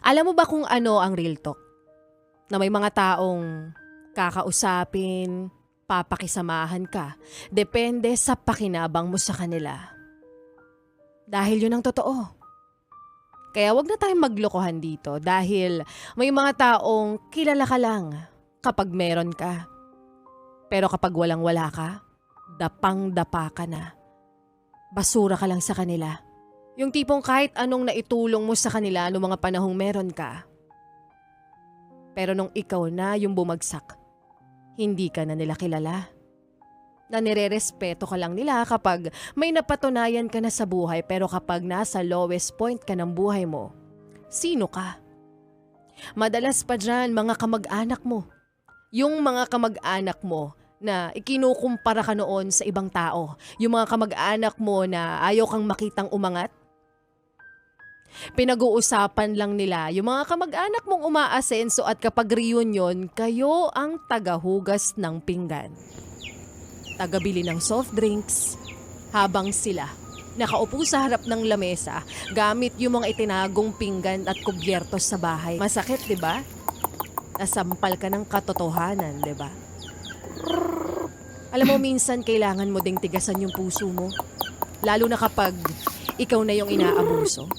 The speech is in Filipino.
Alam mo ba kung ano ang real talk? Na may mga taong kakausapin, papakisamahan ka, depende sa pakinabang mo sa kanila. Dahil yun ang totoo. Kaya wag na tayong maglokohan dito dahil may mga taong kilala ka lang kapag meron ka. Pero kapag walang-wala ka, dapang-dapa ka na. Basura ka lang sa kanila. Yung tipong kahit anong naitulong mo sa kanila noong mga panahong meron ka. Pero nung ikaw na yung bumagsak, hindi ka na nila kilala. Na nire-respeto ka lang nila kapag may napatunayan ka na sa buhay, pero kapag nasa lowest point ka ng buhay mo, sino ka? Madalas pa dyan mga kamag-anak mo. Yung mga kamag-anak mo na ikinukumpara ka noon sa ibang tao. Yung mga kamag-anak mo na ayaw kang makitang umangat. Pinag-uusapan lang nila yung mga kamag-anak mong umaasenso at kapag reunion, kayo ang tagahugas ng pinggan. Tagabili ng soft drinks, habang sila nakaupo sa harap ng lamesa gamit yung mga itinagong pinggan at kubyertos sa bahay. Masakit, di ba? Nasampal ka ng katotohanan, di ba? Alam mo, minsan kailangan mo ding tigasan yung puso mo. Lalo na kapag ikaw na yung inaabuso.